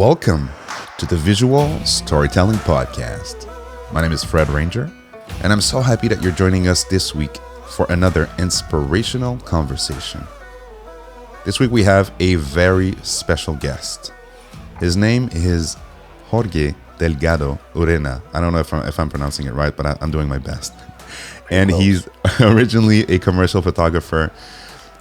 Welcome to the Visual Storytelling Podcast. My name is Fred Ranger, and I'm so happy that you're joining us this week for another inspirational conversation. This week we have a very special guest. His name is Jorge Delgado-Uren. I don't know if I'm pronouncing it right, but I'm doing my best. And he's originally a commercial photographer.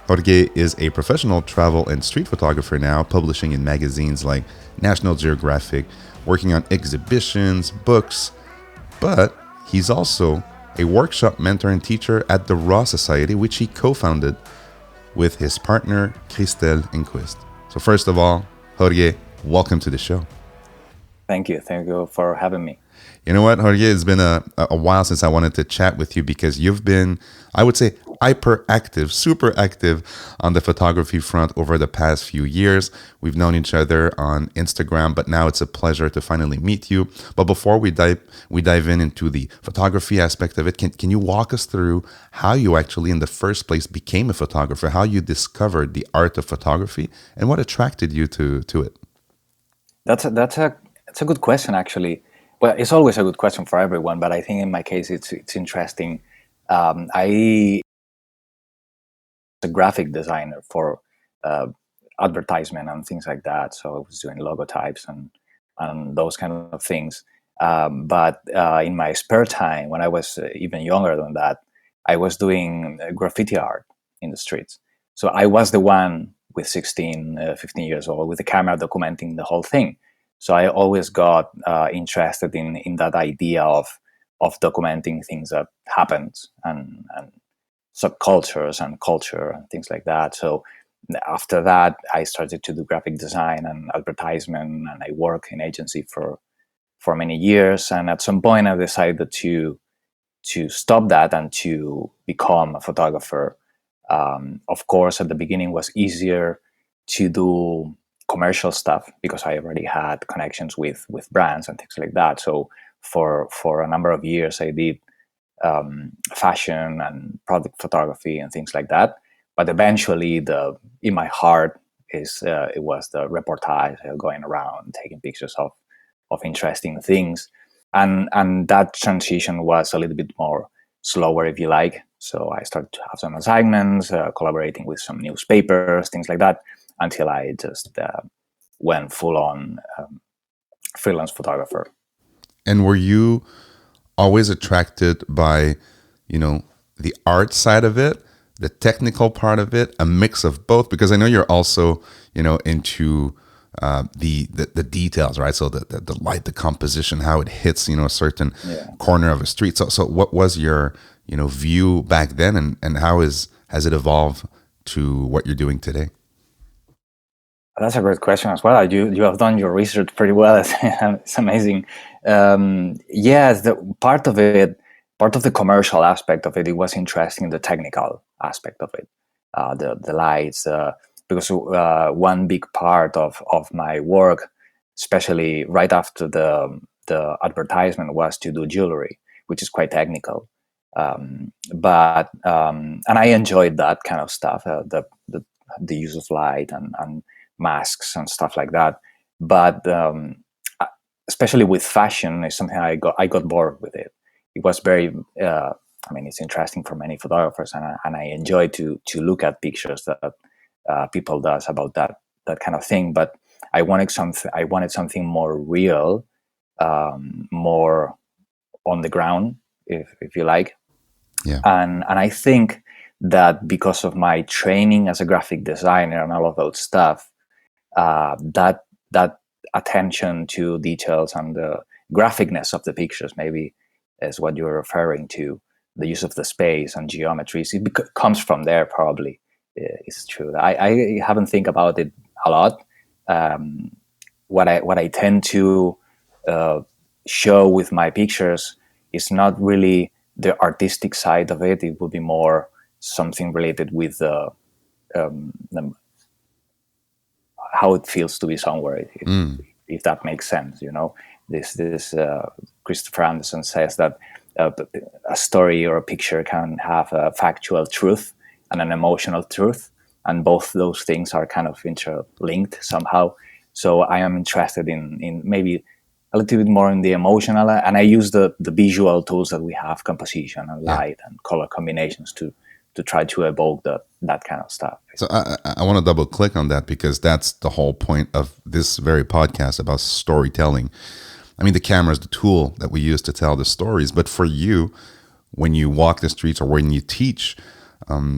Jorge is a professional travel and street photographer now, publishing in magazines like National Geographic, working on exhibitions, books, but he's also a workshop mentor and teacher at the Raw Society, which he co-founded with his partner, Christelle Inquist. So first of all, Jorge, welcome to the show. Thank you. Thank you for having me. You know what, Jorge, it's been a while since I wanted to chat with you because you've been, I would say, hyperactive, super active on the photography front over the past few years. We've known each other on Instagram, but now it's a pleasure to finally meet you. But before we dive into the photography aspect of it, can you walk us through how you actually in the first place became a photographer, how you discovered the art of photography, and what attracted you to it? That's a good question, actually. Well, it's always a good question for everyone, but I think in my case, it's interesting. I was a graphic designer for advertisement and things like that. So I was doing logotypes and those kind of things. But in my spare time, when I was even younger than that, I was doing graffiti art in the streets. So I was the one with 16, 15 years old with the camera documenting the whole thing. So I always got interested in that idea of documenting things that happened and subcultures and culture and things like that. So after that, I started to do graphic design and advertisement, and I worked in agency for many years. And at some point, I decided to stop that and to become a photographer. Of course, at the beginning, it was easier to do commercial stuff because I already had connections with brands and things like that. So for a number of years, I did fashion and product photography and things like that. But eventually, in my heart it was the reportage, going around taking pictures of interesting things, and that transition was a little bit more slower, if you like. So I started to have some assignments, collaborating with some newspapers, things like that, until I just went full-on freelance photographer. And were you always attracted by, the art side of it, the technical part of it, a mix of both? Because I know you're also, into the details, right? So the light, the composition, how it hits, a certain corner of a street. So what was your, view back then, and how has it evolved to what you're doing today? That's a great question as well. You have done your research pretty well. It's amazing. Yes, the part of the commercial aspect of it, it was interesting. The technical aspect of it, the lights, because one big part of my work, especially right after the advertisement, was to do jewelry, which is quite technical. But and I enjoyed that kind of stuff, the use of light and masks and stuff like that. But especially with fashion, is something I got bored with it. It was very it's interesting for many photographers, and I enjoy to look at pictures that people does about that kind of thing. But I wanted something more real, more on the ground, if you like. Yeah. And I think that because of my training as a graphic designer and all of those stuff, that attention to details and the graphicness of the pictures maybe is what you're referring to. The use of the space and geometries, it comes from there, probably. It's true. I haven't think about it a lot. What I tend to show with my pictures is not really the artistic side of it. It would be more something related with how it feels to be somewhere, if that makes sense. This Christopher Anderson says that a story or a picture can have a factual truth and an emotional truth, and both those things are kind of interlinked somehow. So I am interested in maybe a little bit more in the emotional, and I use the visual tools that we have, composition and Yeah. light and color combinations to try to evoke that kind of stuff. So I want to double click on that because that's the whole point of this very podcast about storytelling. I mean, the camera is the tool that we use to tell the stories, but for you, when you walk the streets or when you teach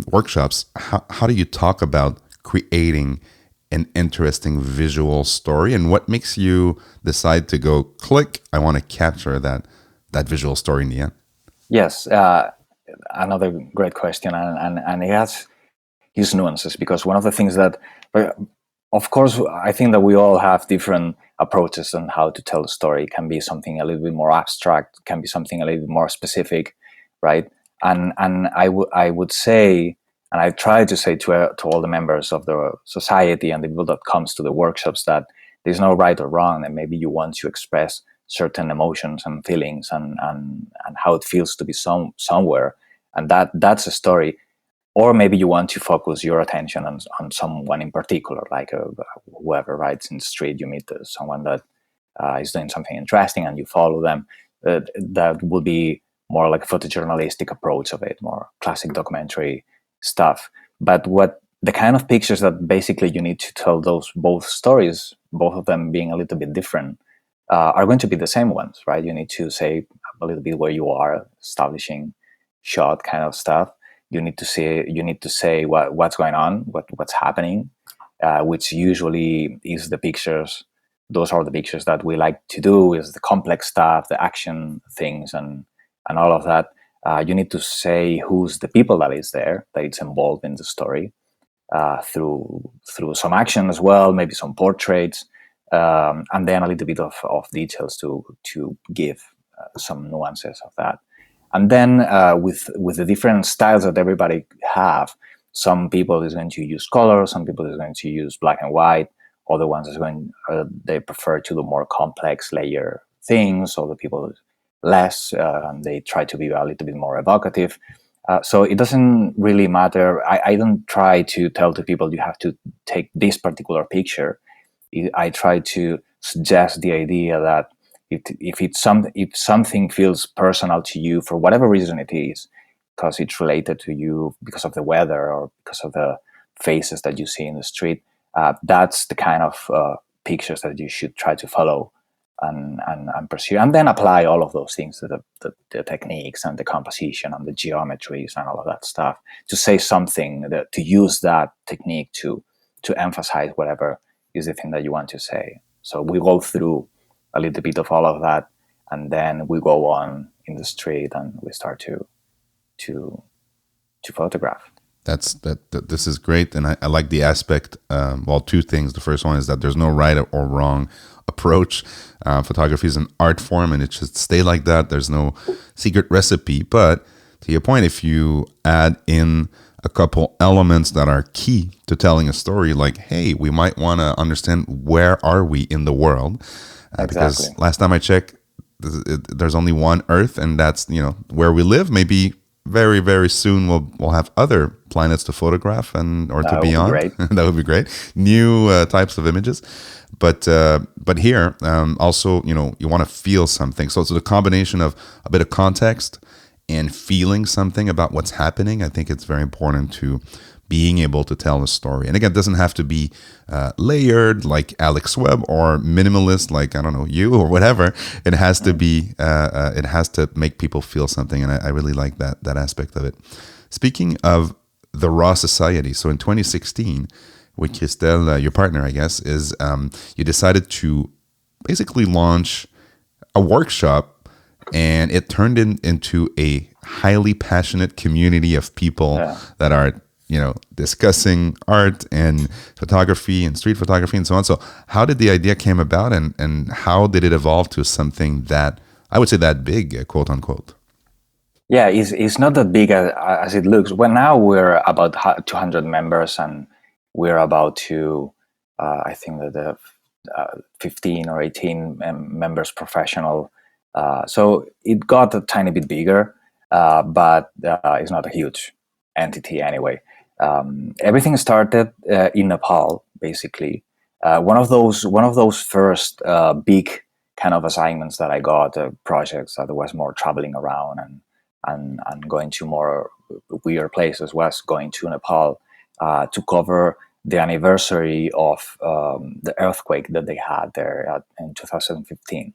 workshops, how do you talk about creating an interesting visual story, and what makes you decide to go click? I want to capture that visual story in the end. Yes, another great question, and it has his nuances, because one of the things that, of course, I think that we all have different approaches on how to tell a story. It can be something a little bit more abstract, can be something a little bit more specific, right? And I would say, and I try to say to all the members of the society and the people that comes to the workshops, that there's no right or wrong, and maybe you want to express certain emotions and feelings and how it feels to be somewhere, and that's a story. Or maybe you want to focus your attention on someone in particular, like whoever rides in the street, you meet someone that is doing something interesting and you follow them. That would be more like a photojournalistic approach of it, more classic documentary stuff. But what the kind of pictures that basically you need to tell those both stories, both of them being a little bit different, are going to be the same ones, right? You need to say a little bit where you are, establishing shot kind of stuff. You need to say what's going on, what's happening, which usually is the pictures. Those are the pictures that we like to do, is the complex stuff, the action things, and all of that. You need to say who's the people that is there, that it's involved in the story, through some action as well, maybe some portraits, and then a little bit of details to give some nuances of that. And then with the different styles that everybody have, some people is going to use color, some people is going to use black and white, other ones is they prefer to do more complex layer things, other people less, and they try to be a little bit more evocative. So it doesn't really matter. I don't try to tell to people you have to take this particular picture. I try to suggest the idea that if something feels personal to you for whatever reason it is, because it's related to you because of the weather or because of the faces that you see in the street, that's the kind of pictures that you should try to follow and pursue, and then apply all of those things to the techniques and the composition and the geometries and all of that stuff to say something, to use that technique to emphasize whatever is the thing that you want to say. So we go through a little bit of all of that, and then we go on in the street and we start to photograph. This is great, and I like the aspect. Well, two things. The first one is that there's no right or wrong approach. Photography is an art form, and it should stay like that. There's no secret recipe. But to your point, if you add in a couple elements that are key to telling a story, like, hey, we might want to understand where are we in the world, Exactly. because last time I checked, there's only one Earth, and that's where we live. Maybe very, very soon we'll have other planets to photograph or to be on. That would be great. New types of images, but here also you want to feel something. So the combination of a bit of context and feeling something about what's happening, I think it's very important to being able to tell a story. And again, it doesn't have to be layered like Alex Webb or minimalist like, I don't know, you or whatever. It has to be, it has to make people feel something. And I really like that aspect of it. Speaking of the Raw Society, so in 2016, with Christelle, your partner, I guess, is you decided to basically launch a workshop, and it turned into a highly passionate community of people that are discussing art and photography and street photography and so on. So how did the idea came about, and how did it evolve to something that I would say that big, quote unquote? Yeah, it's not that big as it looks. Well, now we're about 200 members, and we're about to, I think that the 15 or 18 members professional. So it got a tiny bit bigger, but it's not a huge entity anyway. Everything started in Nepal, basically. one of those first big kind of assignments that I got, projects that was more traveling around and going to more weird places, was going to Nepal to cover the anniversary of the earthquake that they had there in 2015.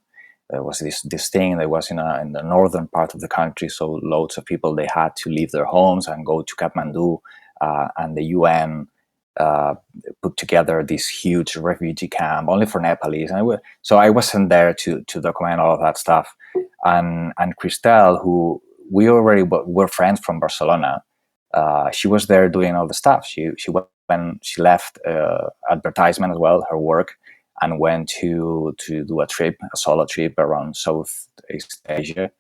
There was this thing that was in the northern part of the country, so loads of people, they had to leave their homes and go to Kathmandu, and the UN uh, put together this huge refugee camp only for Nepalese. So I wasn't there to document all of that stuff. And Christelle, who we already were friends from Barcelona, she was there doing all the stuff. She left advertisement as well, her work, and went to do a solo trip around Southeast Asia,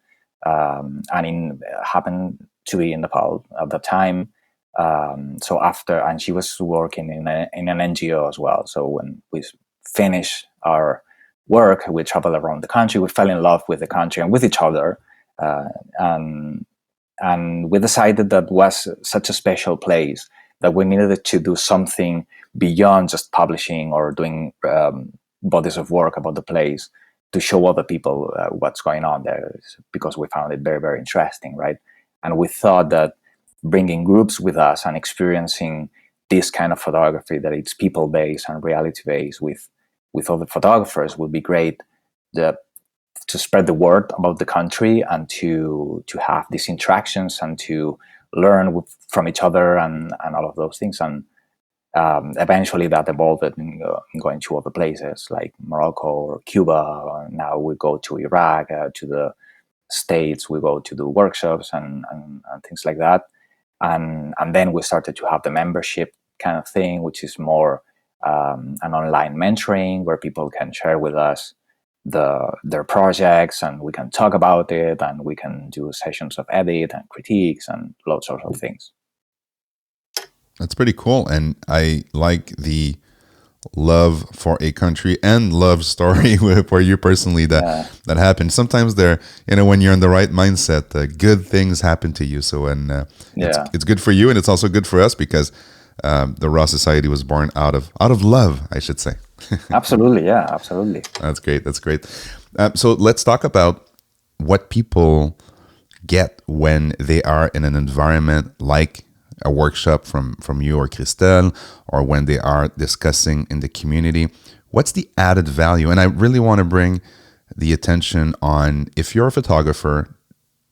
and happened to be in Nepal at the time. So after, and she was working in an NGO as well. So when we finished our work, we traveled around the country. We fell in love with the country and with each other, uh, and and we decided that was such a special place that we needed to do something beyond just publishing or doing bodies of work about the place, to show other people what's going on there, because we found it very, very interesting, right? And we thought that bringing groups with us and experiencing this kind of photography, that it's people based and reality based with other photographers, would be great. The to spread the word about the country, and to have these interactions and to learn from each other, and all of those things. And eventually that evolved in going to other places like Morocco or Cuba. Now we go to Iraq, to the States. We go to do workshops and things like that. And then we started to have the membership kind of thing, which is more an online mentoring, where people can share with us their projects, and we can talk about it, and we can do sessions of edit and critiques and lots of things. That's pretty cool. And I like the love for a country and love story for you personally that happened. Sometimes there, when you're in the right mindset, good things happen to you. So, and it's good for you, and it's also good for us, because the Raw Society was born out of love, I should say. Absolutely, yeah, absolutely. That's great. That's great. So let's talk about what people get when they are in an environment like a workshop from you or Christelle, or when they are discussing in the community. What's the added value? And I really want to bring the attention on, if you're a photographer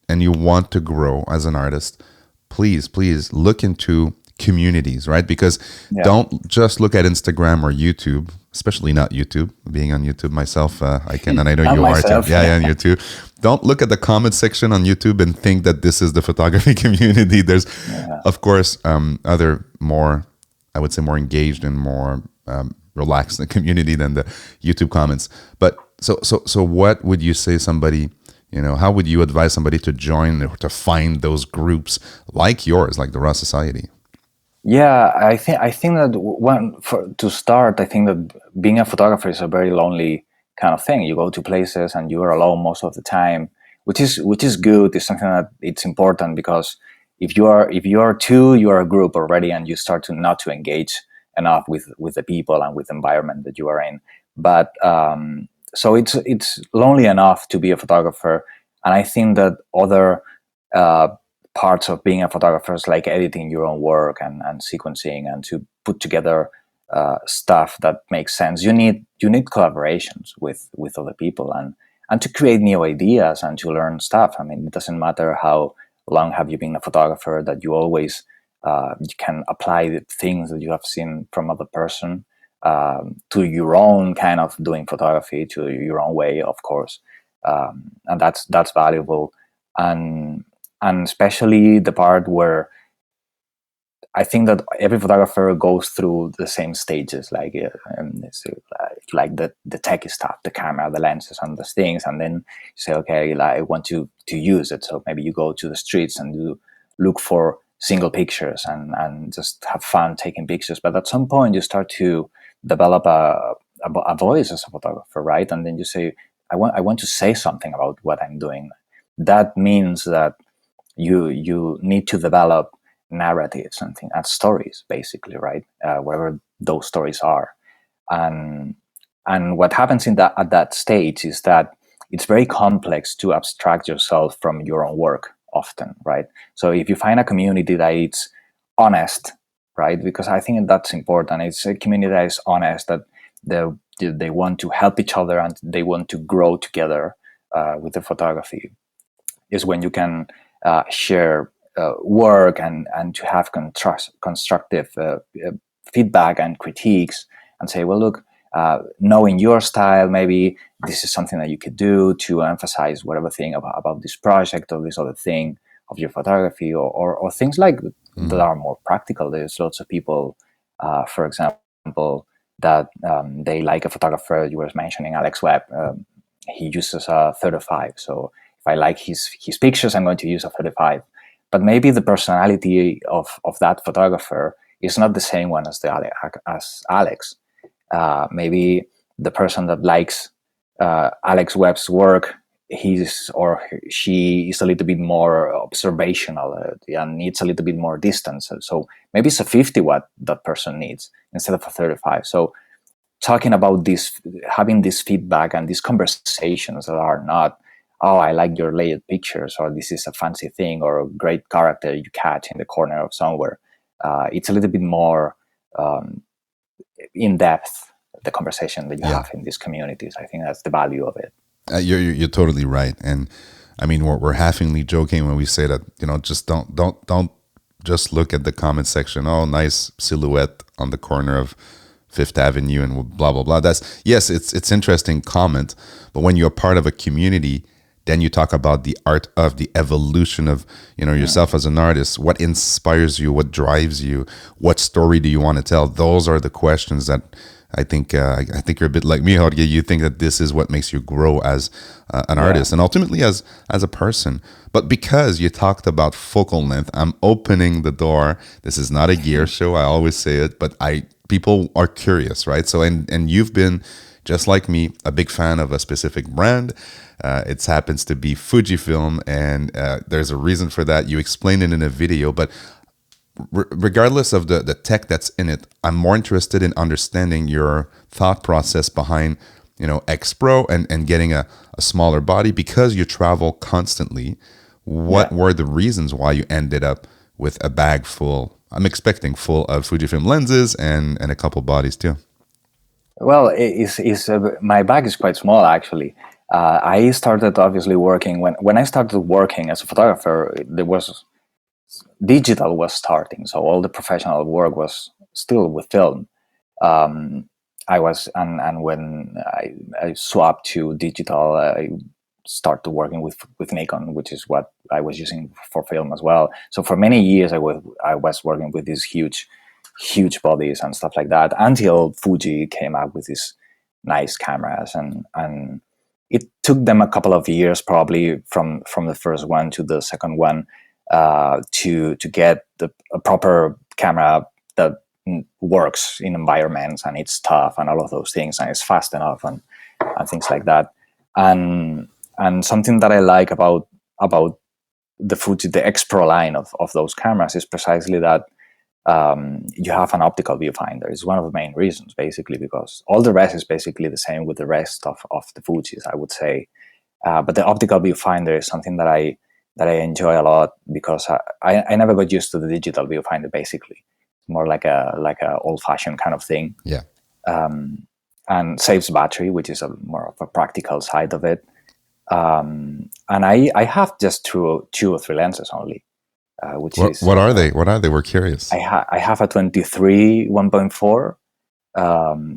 and you want to grow as an artist, please look into communities, right? Because don't just look at Instagram or YouTube, especially not YouTube. Being on YouTube myself, I can, and I know you are too. Yeah, on YouTube. Don't look at the comment section on YouTube and think that this is the photography community. There's, of course, other more, I would say, more engaged and more relaxed in the community than the YouTube comments. But so what would you say somebody, how would you advise somebody to join or to find those groups like yours, like the Raw Society? Yeah, I think that to start, I think that being a photographer is a very lonely kind of thing. You go to places and you are alone most of the time, which is good. It's something that it's important, because if you are two, you are a group already, and you start to not to engage enough with the people and with the environment that you are in. But so it's lonely enough to be a photographer, and I think that other uh, parts of being a photographer is like editing your own work and sequencing, and to put together stuff that makes sense. You need collaborations with other people, and to create new ideas and to learn stuff. I mean, it doesn't matter how long have you been a photographer, that you always you can apply the things that you have seen from other person to your own kind of doing photography, to your own way, of course, and that's valuable. And especially the part where I think that every photographer goes through the same stages, like the techy stuff, the camera, the lenses, and the things, and then you say, okay, I want to use it. So maybe you go to the streets and you look for single pictures and just have fun taking pictures. But at some point, you start to develop a voice as a photographer, right? And then you say, I want to say something about what I'm doing. That means that you need to develop narratives and stories, basically, right? Whatever those stories are. and what happens at that stage is that it's very complex to abstract yourself from your own work often, right? So if you find a community that it's honest, right? Because I think that's important. It's a community that is honest, that they want to help each other and they want to grow together with the photography, is when you can share work and to have constructive feedback and critiques, and say, well, look, knowing your style, maybe this is something that you could do to emphasize whatever thing about this project or this other thing of your photography, or things like that are more practical. There's lots of people, for example, that they like a photographer. You were mentioning Alex Webb. He uses a 35, so if I like his pictures, I'm going to use a 35. But maybe the personality of that photographer is not the same one as as Alex. Maybe the person that likes Alex Webb's work, he's or she is a little bit more observational and needs a little bit more distance. So maybe it's a 50 what that person needs instead of a 35. So talking about this, having this feedback and these conversations that are not, oh, I like your layered pictures, or this is a fancy thing, or a great character you catch in the corner of somewhere. It's a little bit more in depth, the conversation that you have in these communities. I think that's the value of it. You're totally right, and I mean we're halfingly joking when we say that, just don't just look at the comment section. Oh, nice silhouette on the corner of Fifth Avenue and blah blah blah. That's, yes, it's interesting comment, but when you're part of a community, then you talk about the art of the evolution of yourself as an artist. What inspires you? What drives you? What story do you want to tell? Those are the questions that I think you're a bit like me, Jorge. You think that this is what makes you grow as an artist and ultimately as a person. But because you talked about focal length, I'm opening the door. This is not a gear show. I always say it, but people are curious, right? So and you've been, just like me, a big fan of a specific brand. It happens to be Fujifilm, and there's a reason for that. You explained it in a video, but regardless of the tech that's in it, I'm more interested in understanding your thought process behind, X Pro and getting a smaller body, because you travel constantly. What were the reasons why you ended up with a bag full? I'm expecting full of Fujifilm lenses and a couple bodies too. Well, my bag is quite small, actually. I started obviously working when I started working as a photographer. Digital was starting, so all the professional work was still with film. I was and when I swapped to digital, I started working with Nikon, which is what I was using for film as well. So for many years, I was working with these huge bodies and stuff like that, until Fuji came out with these nice cameras, and it took them a couple of years, probably from the first one to the second one, to get a proper camera that works in environments, and it's tough and all of those things, and it's fast enough and things like that. And something that I like about the Fuji, the X Pro line of those cameras, is precisely that you have an optical viewfinder. It's one of the main reasons, basically, because all the rest is basically the same with the rest of the Fujis, I would say. But the optical viewfinder is something that I enjoy a lot, because I never got used to the digital viewfinder. Basically, it's more like a old-fashioned kind of thing. Yeah. And saves battery, which is more of a practical side of it. And I have just two or three lenses only. What are they? What are they? We're curious. I have a 23 1.4,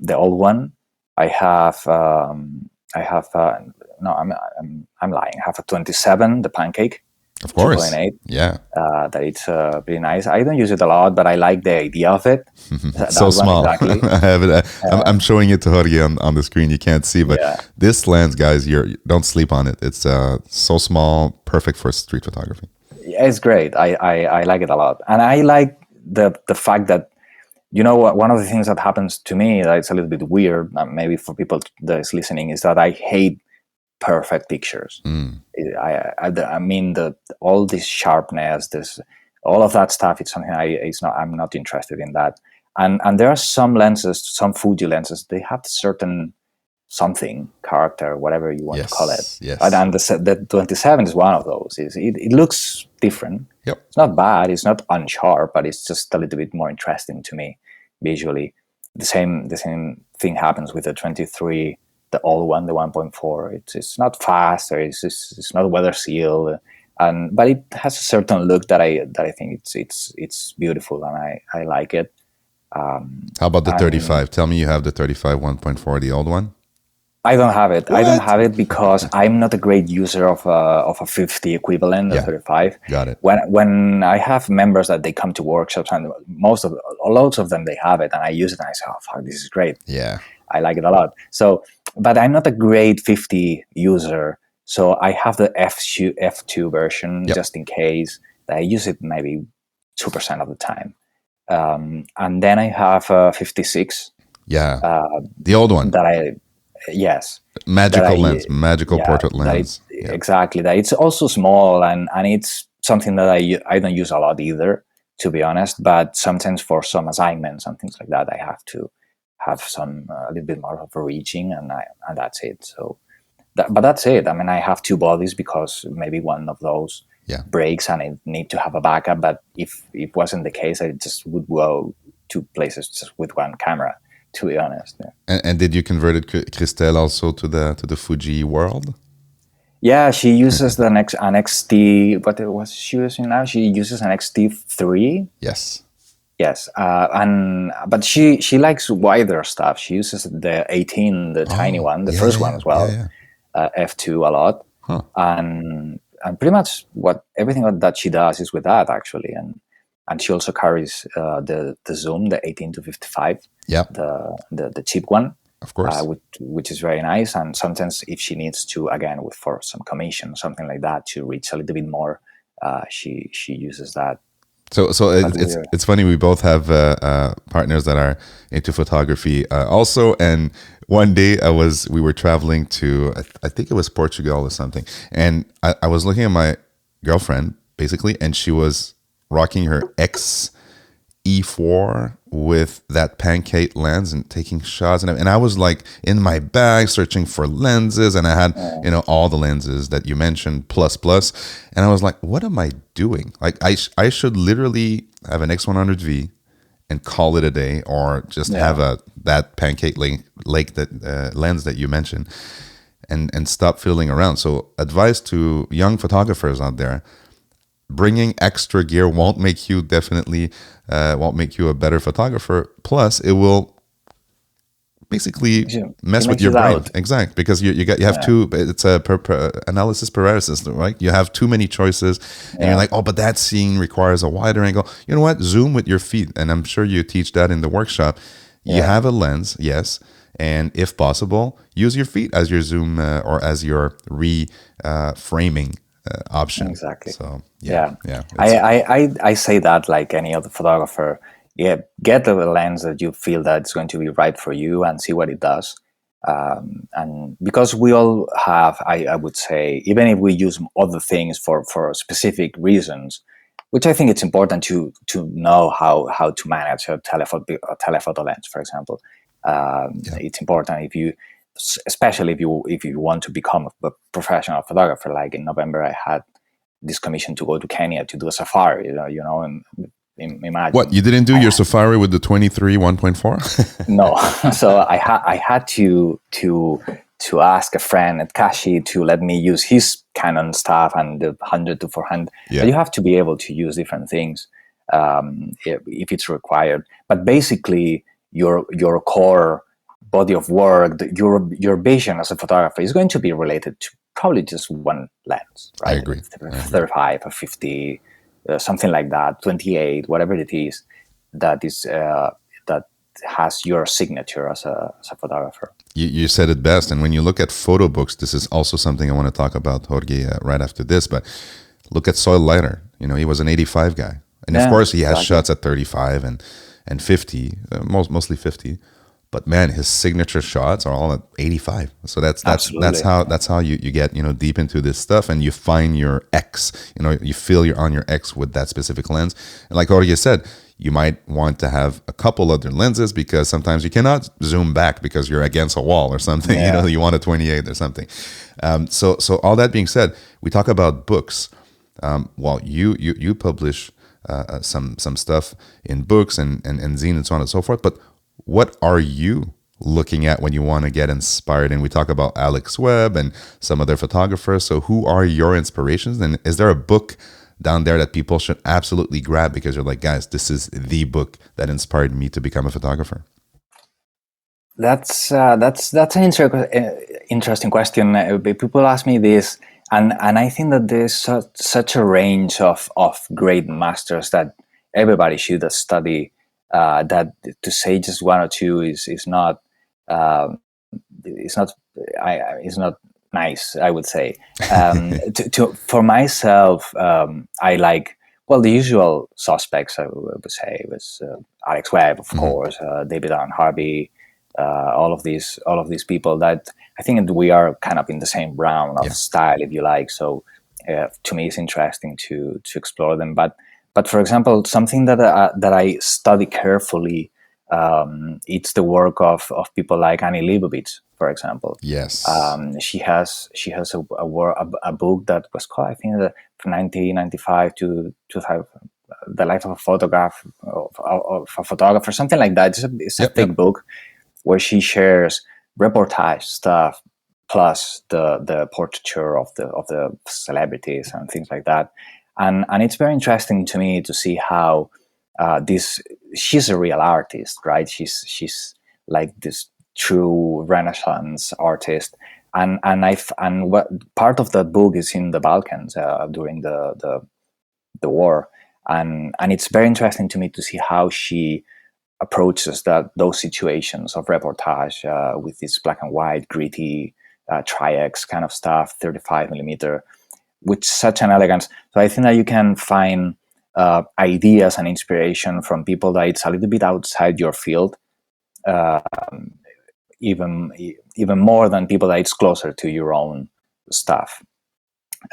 the old one. I have no, I'm lying. I have a 27, the pancake. Of course. 2.8. Yeah. That it's pretty nice. I don't use it a lot, but I like the idea of it. So small. Exactly. I have it. I'm showing it to Jorge on the screen. You can't see, but this lens, guys, don't sleep on it. It's so small, perfect for street photography. Yeah, it's great. I like it a lot, and I like the fact that, one of the things that happens to me that it's a little bit weird, maybe for people that is listening, is that I hate perfect pictures. I mean, all this sharpness, all of that stuff. It's something I'm not interested in that. And there are some lenses, some Fuji lenses, they have certain something, character, whatever you want to call it. Yes. And the 27 is one of those. It looks different. Yep. It's not bad. It's not unsharp, but it's just a little bit more interesting to me visually. The same thing happens with the 23, the old one, the 1.4. It's not fast, or it's not weather sealed, but it has a certain look that I think it's beautiful, and I like it. How about the 35? Tell me you have the 35 1.4, the old one. I don't have it. What? I don't have it because I'm not a great user of a 50 equivalent, the 35. Got it. When I have members that they come to workshops, and loads of them, they have it, and I use it, and I say, oh fuck, this is great. Yeah. I like it a lot. So, but I'm not a great 50 user. So I have the F2 version just in case. I use it maybe 2% of the time. And then I have a 56. Yeah. The old one. Yes. Magical portrait lens. Exactly. That it's also small, and it's something that I don't use a lot either, to be honest. But sometimes for some assignments and things like that, I have to have some a little bit more of a reaching, and that's it. So, but that's it. I mean, I have two bodies because maybe one of those breaks, and I need to have a backup. But if it wasn't the case, I just would go to places just with one camera, to be honest. And did you convert Christelle also to the Fuji world? Yeah, she uses an XT. What was she using now? She uses an XT3. Yes. Yes, but she likes wider stuff. She uses the 18, the tiny one, the first one as well, F2 a lot, and pretty much everything that she does is with that actually, and she also carries the zoom, the 18 to 55, the cheap one, of course, which is very nice. And sometimes if she needs to, again, for some commission, something like that, to reach a little bit more, she uses that. So it's funny. We both have partners that are into photography also. And one day we were traveling to, I think it was Portugal or something. And I was looking at my girlfriend basically, and she was rocking her E4 with that pancake lens and taking shots, and I was like in my bag searching for lenses, and I had all the lenses that you mentioned plus, and I was like, what am I doing? Like I should literally have an X100V and call it a day, or just have that pancake lake that lens that you mentioned, and stop fiddling around. So advice to young photographers out there: bringing extra gear won't make you a better photographer. Plus, it will basically mess with your brain. Exactly, because you have two. It's a analysis paralysis, right? You have too many choices, and you're like, oh, but that scene requires a wider angle. You know what? Zoom with your feet, and I'm sure you teach that in the workshop. You have a lens, yes, and if possible, use your feet as your zoom or as your reframing option. Exactly. So I say that like any other photographer. Get a lens that you feel that it's going to be right for you, and see what it does. And because we all have, I would say, even if we use other things for specific reasons, which I think it's important to know how to manage a telephoto lens, for example. It's important especially if you want to become a professional photographer. Like in November, I had this commission to go to Kenya to do a safari. And imagine. What, you didn't do your safari with the 23 1.4? No, so I had to ask a friend at Kashi to let me use his Canon stuff and the 100 to 400. But you have to be able to use different things if it's required. But basically, your core body of work, your vision as a photographer is going to be related to probably just one lens, right? I agree. 35 or 50, something like that, 28, whatever it is, that has your signature as a photographer. You said it best. And when you look at photo books, this is also something I want to talk about, Jorge, right after this. But look at Soil Lighter. He was an 85 guy. And of course, he has shots at 35 and 50, mostly 50. But man, his signature shots are all at 85. So that's how you get deep into this stuff, and you find your X. You feel you're on your X with that specific lens. And like Jorge said, you might want to have a couple other lenses because sometimes you cannot zoom back because you're against a wall or something. Yeah. You want a 28 or something. So all that being said, we talk about books. Well, you publish some stuff in books and zine and so on and so forth. But what are you looking at when you want to get inspired? And we talk about Alex Webb and some other photographers. So who are your inspirations? And is there a book down there that people should absolutely grab because you're like, guys, this is the book that inspired me to become a photographer? That's an interesting question. People ask me this, and I think that there's such a range of great masters that everybody should study. That to say just one or two is not it's not it's not nice, I would say. For myself, I like, well, the usual suspects, I would say, was Alex Webb, of course, David Allen Harvey, all of these people that I think that we are kind of in the same round of style, if you like. So to me, it's interesting to explore them. But for example, something that I study carefully, it's the work of people like Annie Leibovitz, for example. Yes. She has a book that was called, I think, from 1995 to 2000, The Life of a Photograph, of a Photographer, something like that. It's a thick book where she shares reportage stuff plus the portraiture of the celebrities and things like that. And it's very interesting to me to see how she's a real artist, right? She's like this true Renaissance artist, and what part of that book is in the Balkans during the war, and it's very interesting to me to see how she approaches those situations of reportage with this black and white, gritty, tri-X kind of stuff, 35 millimeter, with such an elegance. So I think that you can find ideas and inspiration from people that it's a little bit outside your field, even more than people that it's closer to your own stuff.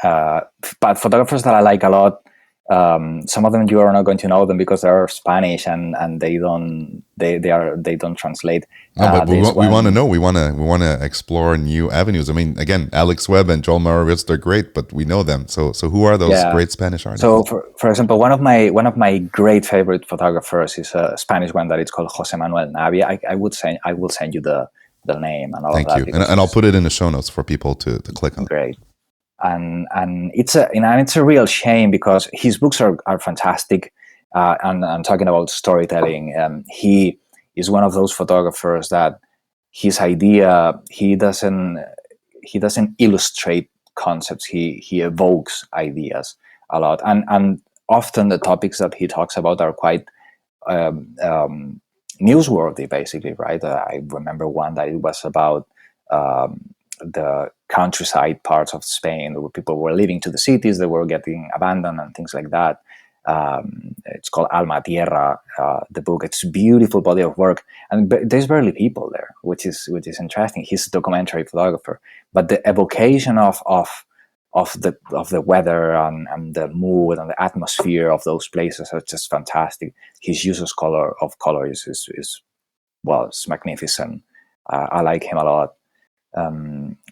But photographers that I like a lot, some of them you are not going to know them because they're Spanish and they don't translate. No, but we want to know. We want to explore new avenues. I mean, again, Alex Webb and Joel Moravitz, they're great, but we know them. So who are those great Spanish artists? So for example, one of my great favorite photographers is a Spanish one that it's called Jose Manuel Navia. I will send you the name and all Thank of that. Thank you, and I'll put it in the show notes for people to click on. Great. And it's a real shame because his books are fantastic. And I'm talking about storytelling. He is one of those photographers that his idea, he doesn't illustrate concepts. He evokes ideas a lot, and often the topics that he talks about are quite newsworthy, basically, right? I remember one that it was about the countryside parts of Spain where people were leaving to the cities, they were getting abandoned and things like that. It's called Alma Tierra, the book. It's a beautiful body of work, and there's barely people there, which is interesting. He's a documentary photographer, but the evocation of the weather and the mood and the atmosphere of those places are just fantastic. His use of color is well, it's magnificent. I like him a lot.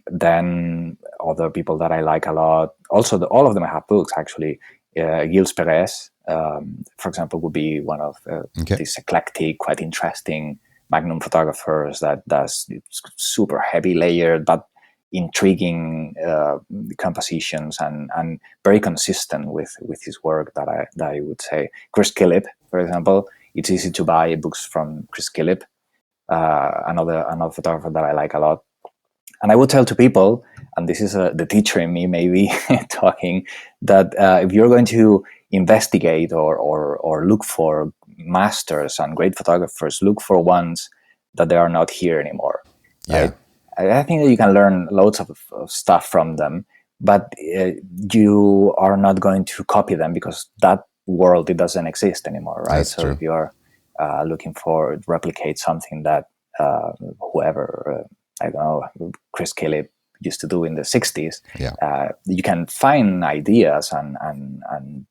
Then other people that I like a lot, also all of them have books actually. Gilles Perez, for example, would be one of these eclectic, quite interesting magnum photographers that does super heavy layered but intriguing compositions and very consistent with his work that I would say. Chris Killip, for example, it's easy to buy books from Chris Killip, another photographer that I like a lot. And I would tell to people, and this is the teacher in me maybe talking, that if you're going to investigate or look for masters and great photographers, look for ones that they are not here anymore. Right? I think that you can learn loads of stuff from them, but you are not going to copy them because that world, it doesn't exist anymore, right? That's so true. If you are looking for replicate something that whoever I don't know, Chris Killip used to do in the 60s, you can find ideas and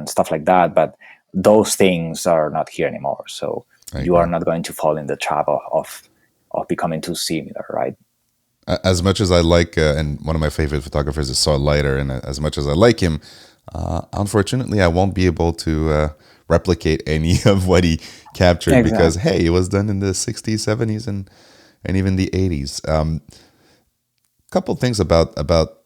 stuff like that, but those things are not here anymore. So I you are agree. not going to fall in the trap of becoming too similar, right? As much as I like, and one of my favorite photographers is Saul Leiter, and as much as I like him, unfortunately, I won't be able to replicate any of what he captured because, Exactly. hey, it was done in the 60s, 70s, and even the 80s. Couple things about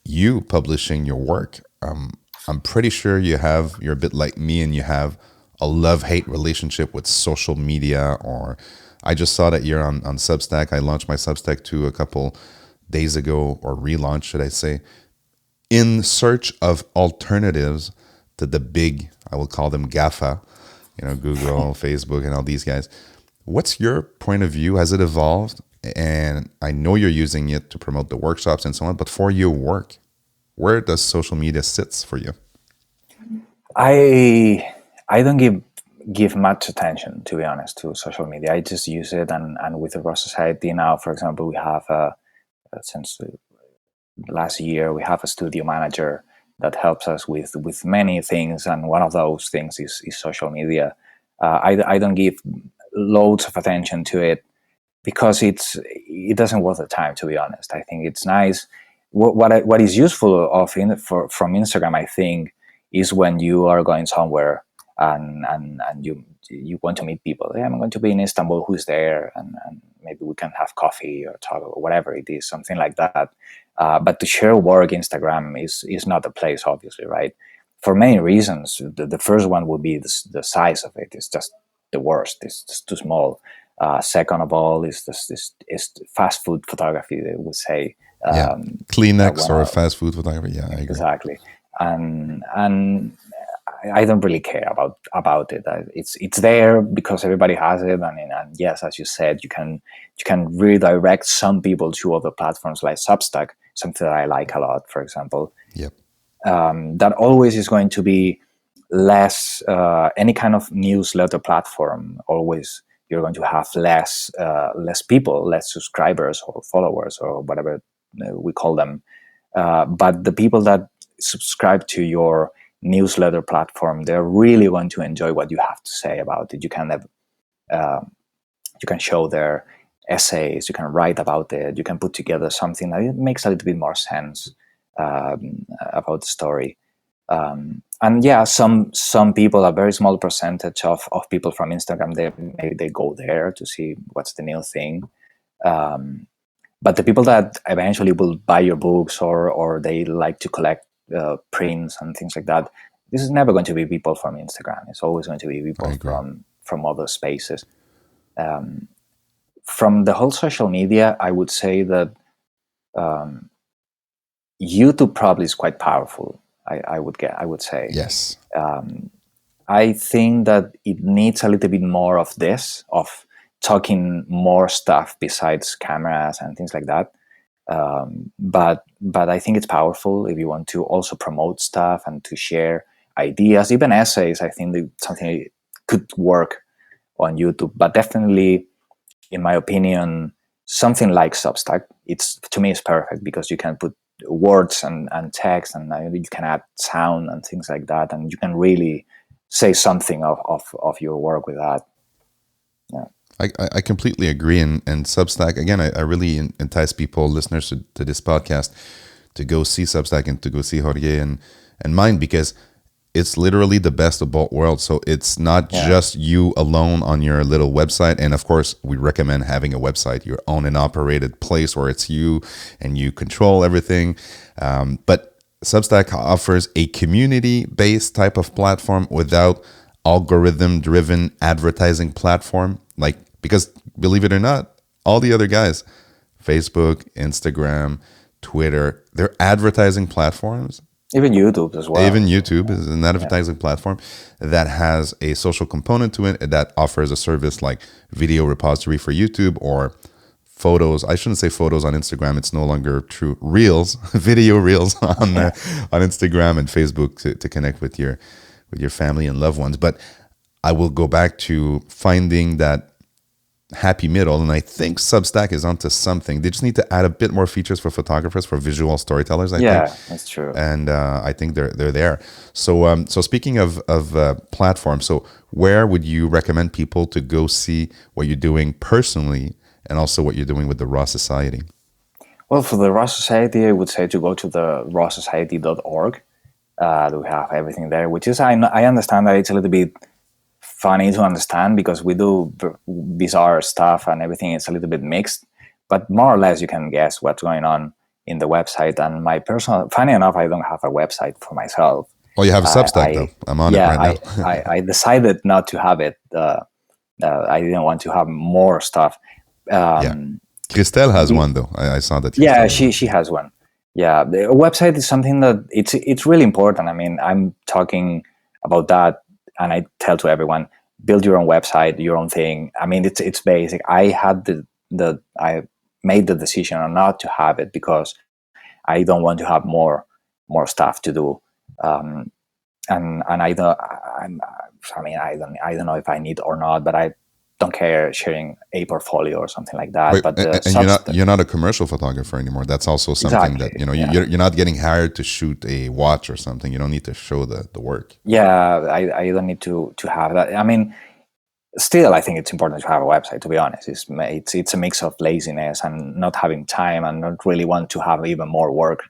you publishing your work. I'm pretty sure you're a bit like me, and you have a love-hate relationship with social media. Or I just saw that you're on Substack. I launched my Substack too a couple days ago, or relaunched, should I say, in search of alternatives to the big, I will call them GAFA, Google, Facebook, and all these guys. What's your point of view? Has it evolved? And I know you're using it to promote the workshops and so on, but for your work, where does social media sits for you? I don't give much attention, to be honest, to social media. I just use it, and with the Raw Society now, for example, we have since last year we have a studio manager that helps us with many things, and one of those things is social media. I don't give loads of attention to it because it doesn't worth the time, to be honest. I think it's nice. What is useful from Instagram, I think, is when you are going somewhere and you want to meet people. Yeah, I'm going to be in Istanbul. Who's there? And maybe we can have coffee or talk or whatever it is, something like that. But to share work, Instagram is not the place, obviously, right? For many reasons. The first one would be the size of it. It's just the worst. It's just too small. Second of all, is fast food photography. They would say Yeah. that Kleenex one or fast food photography. Yeah, I agree. exactly, and I don't really care about it. It's there because everybody has it, and yes, as you said, you can redirect some people to other platforms like Substack, something that I like a lot, for example. Yep. That always is going to be less any kind of newsletter platform. Always you're going to have less people, less subscribers or followers or whatever we call them. But the people that subscribe to your newsletter platform, they're really going to enjoy what you have to say about it. You can show their essays, you can write about it, you can put together something that makes a little bit more sense about the story. And yeah, some people, a very small percentage of people from Instagram, maybe they go there to see what's the new thing. But the people that eventually will buy your books or they like to collect prints and things like that, this is never going to be people from Instagram. It's always going to be I people agree. from other spaces. From the whole social media, I would say that YouTube probably is quite powerful. I would say. Yes. I think that it needs a little bit more of this, of talking more stuff besides cameras and things like that. But I think it's powerful if you want to also promote stuff and to share ideas, even essays. I think something could work on YouTube, but definitely, in my opinion, something like Substack, it's to me is perfect because you can put words and text, and you can add sound and things like that, and you can really say something of your work with that. Yeah. I completely agree. And Substack, again, I really entice people, listeners to this podcast, to go see Substack and to go see Jorge and mine, because it's literally the best of both worlds. So it's not Yeah. just you alone on your little website. And of course, we recommend having a website, your own and operated place where it's you and you control everything. But Substack offers a community-based type of platform without algorithm-driven advertising platform. Like, because believe it or not, all the other guys, Facebook, Instagram, Twitter, they're advertising platforms. Even YouTube as well. Even YouTube is an advertising platform that has a social component to it that offers a service like video repository for YouTube, or photos. I shouldn't say photos on Instagram. It's no longer true. Reels, video reels on Instagram and Facebook to connect with your family and loved ones. But I will go back to finding that happy middle, and I think Substack is onto something. They just need to add a bit more features for photographers, for visual storytellers, I think. Yeah, that's true. And I think they're there. So so speaking of platforms, so where would you recommend people to go see what you're doing personally, and also what you're doing with the Raw Society? Well, for the Raw Society, I would say to go to the rawsociety.org. We have everything there, which is, I understand that it's a little bit funny to understand because we do bizarre stuff and everything is a little bit mixed, but more or less you can guess what's going on in the website. And my personal, funny enough, I don't have a website for myself. Oh, you have a Substack though. I'm on it right now. I decided not to have it. I didn't want to have more stuff. Yeah. Christelle has one though. I saw that. Yeah, she has one. Yeah, the website is something that it's really important. I mean, I'm talking about that, and I tell to everyone, build your own website, your own thing. I mean, it's basic. I had I made the decision on not to have it because I don't want to have more stuff to do. And I don't. I mean, I don't know if I need or not, but I don't care sharing a portfolio or something like that. Wait, but and you're not a commercial photographer anymore. That's also something that you're not getting hired to shoot a watch or something. You don't need to show the work. Yeah, I don't need to have that. I mean, still, I think it's important to have a website. To be honest, it's a mix of laziness and not having time and not really want to have even more work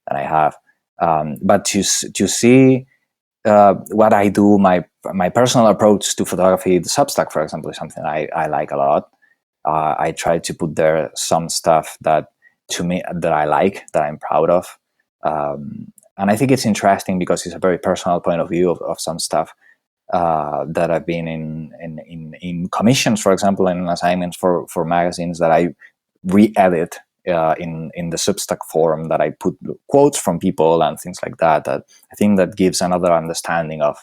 than I have. But to see what I do, my personal approach to photography, the Substack, for example, is something I like a lot. I try to put there some stuff that to me that I like, that I'm proud of, and I think it's interesting because it's a very personal point of view of some stuff that I've been in commissions, for example, and assignments for magazines that I re-edit in the Substack forum, that I put quotes from people and things like that. That I think that gives another understanding of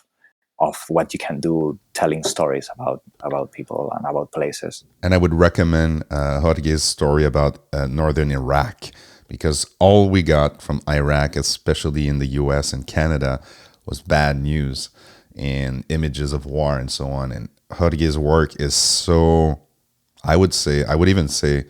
what you can do, telling stories about people and about places. And I would recommend Jorge's story about northern Iraq, because all we got from Iraq, especially in the US and Canada, was bad news and images of war and so on. And Jorge's work is so, I would even say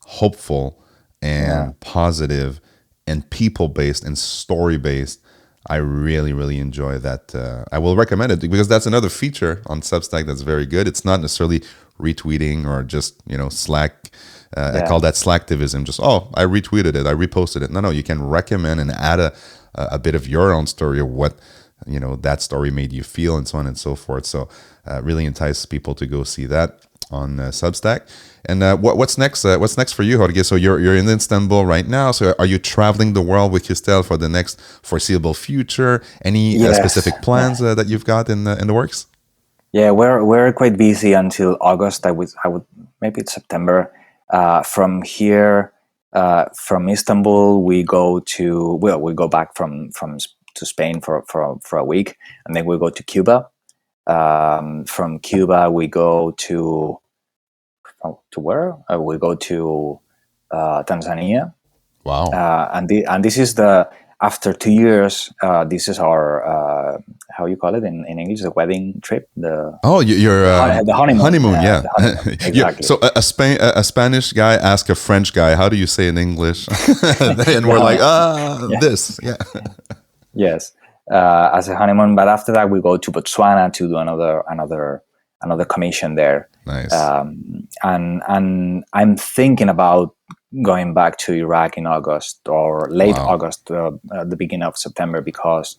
hopeful and positive and people-based and story-based. I really, really enjoy that. I will recommend it because that's another feature on Substack that's very good. It's not necessarily retweeting or just, Slack. I call that Slacktivism. Just, I retweeted it, I reposted it. No, you can recommend and add a bit of your own story or what, that story made you feel and so on and so forth. So really entice people to go see that on Substack. And what's next? What's next for you, Jorge? So you're in Istanbul right now. So are you traveling the world with Christelle for the next foreseeable future? Any specific plans that you've got in the works? Yeah, we're quite busy until August. I would maybe it's September. From here, from Istanbul, we go back to Spain for a week, and then we go to Cuba. From Cuba, we go to where? We go to Tanzania. Wow! And this is after 2 years. This is our how you call it in English, the wedding trip. The honeymoon. Honeymoon, yeah. The honeymoon, exactly. So a Spanish guy asked a French guy, "How do you say in English?" And we're like, this, yeah. Yes, as a honeymoon. But after that, we go to Botswana to do another commission there. Nice. And I'm thinking about going back to Iraq in August or late August, the beginning of September, because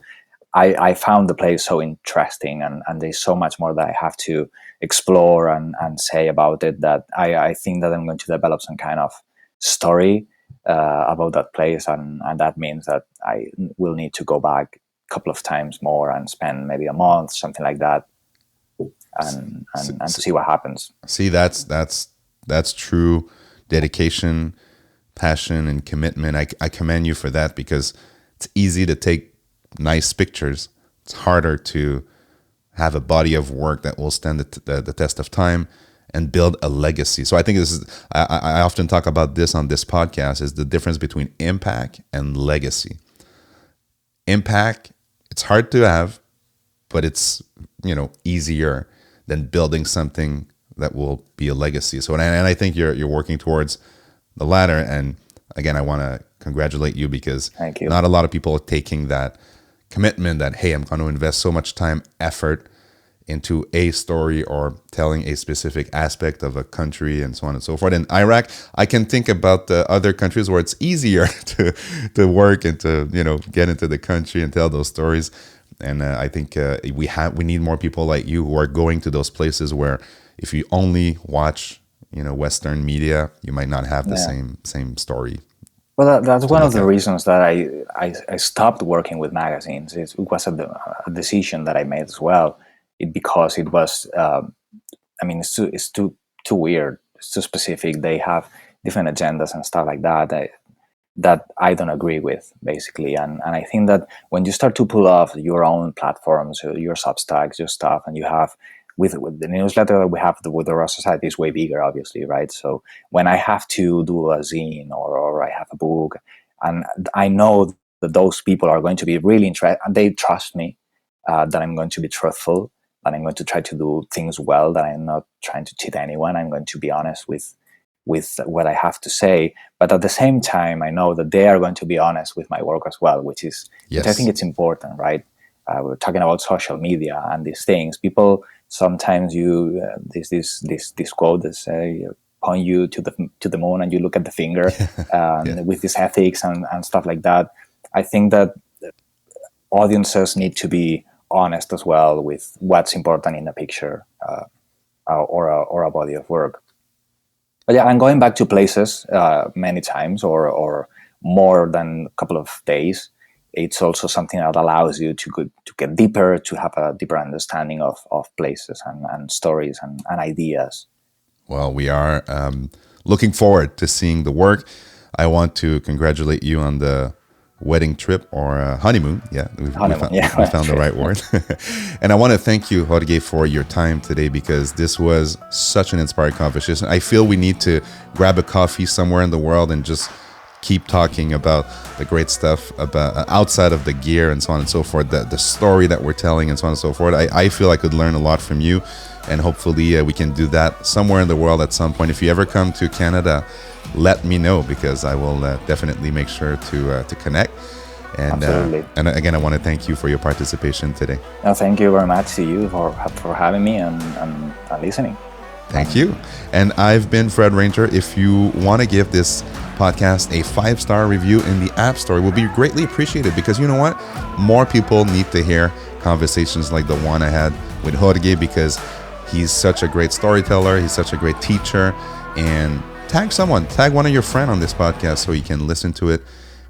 I found the place so interesting, and there's so much more that I have to explore and say about it, that I think that I'm going to develop some kind of story about that place, and that means that I will need to go back a couple of times more and spend maybe a month, something like that, and see what happens. See, that's true dedication, passion, and commitment. I commend you for that, because it's easy to take nice pictures. It's harder to have a body of work that will stand the test of time and build a legacy. So I think this is, I often talk about this on this podcast, is the difference between impact and legacy. Impact, it's hard to have, but it's, easier than building something that will be a legacy. So, and I think you're working towards the latter. And again, I want to congratulate you, because Thank you. not a lot of people are taking that commitment that, hey, I'm going to invest so much time, effort into a story or telling a specific aspect of a country and so on and so forth. In Iraq, I can think about the other countries where it's easier to work and to, get into the country and tell those stories. And I think we need more people like you who are going to those places where if you only watch, Western media, you might not have the same story. Well, that's one of the reasons that I stopped working with magazines. It was a decision that I made as well. Because it was, it's too weird. It's too specific. They have different agendas and stuff like that that I don't agree with, basically. And I think that when you start to pull off your own platforms, your Substacks, your stuff, and you have with the newsletter that we have with the Raw Society is way bigger, obviously, right? So when I have to do a zine or I have a book, and I know that those people are going to be really interested, and they trust me that I'm going to be truthful, that I'm going to try to do things well, that I'm not trying to cheat anyone. I'm going to be honest with what I have to say. But at the same time, I know that they are going to be honest with my work as well, which I think it's important, right? We're talking about social media and these things. People sometimes this quote that say, point you to the moon and you look at the finger, with this ethics and stuff like that. I think that audiences need to be honest as well with what's important in a picture or a body of work. But yeah, I'm going back to places many times or more than a couple of days. It's also something that allows you to get deeper, to have a deeper understanding of places and stories and ideas. Well, we are looking forward to seeing the work. I want to congratulate you on the wedding trip or honeymoon. Yeah, we found the right word. And I want to thank you, Jorge, for your time today, because this was such an inspiring conversation. I feel we need to grab a coffee somewhere in the world and just keep talking about the great stuff about outside of the gear and so on and so forth, the story that we're telling and so on and so forth. I feel I could learn a lot from you, and hopefully we can do that somewhere in the world at some point. If you ever come to Canada, let me know, because I will definitely make sure to connect. And and again, I want to thank you for your participation today. No, thank you very much to you for having me and listening. Thank you. And I've been Fred Ranger. If you want to give this podcast a 5-star review in the App Store, it will be greatly appreciated, because you know what? More people need to hear conversations like the one I had with Jorge, because he's such a great storyteller. He's such a great teacher. And tag one of your friends on this podcast so you can listen to it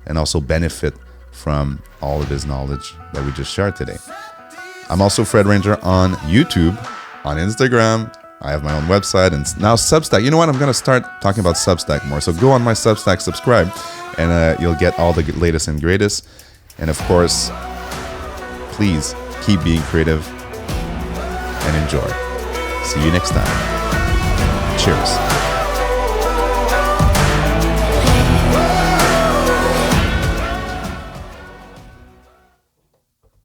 and also benefit from all of his knowledge that we just shared today. I'm also Fred Ranger on YouTube, on Instagram. I have my own website and now Substack. You know what? I'm going to start talking about Substack more. So go on my Substack, subscribe, and you'll get all the latest and greatest. And of course, please keep being creative and enjoy. See you next time. Cheers.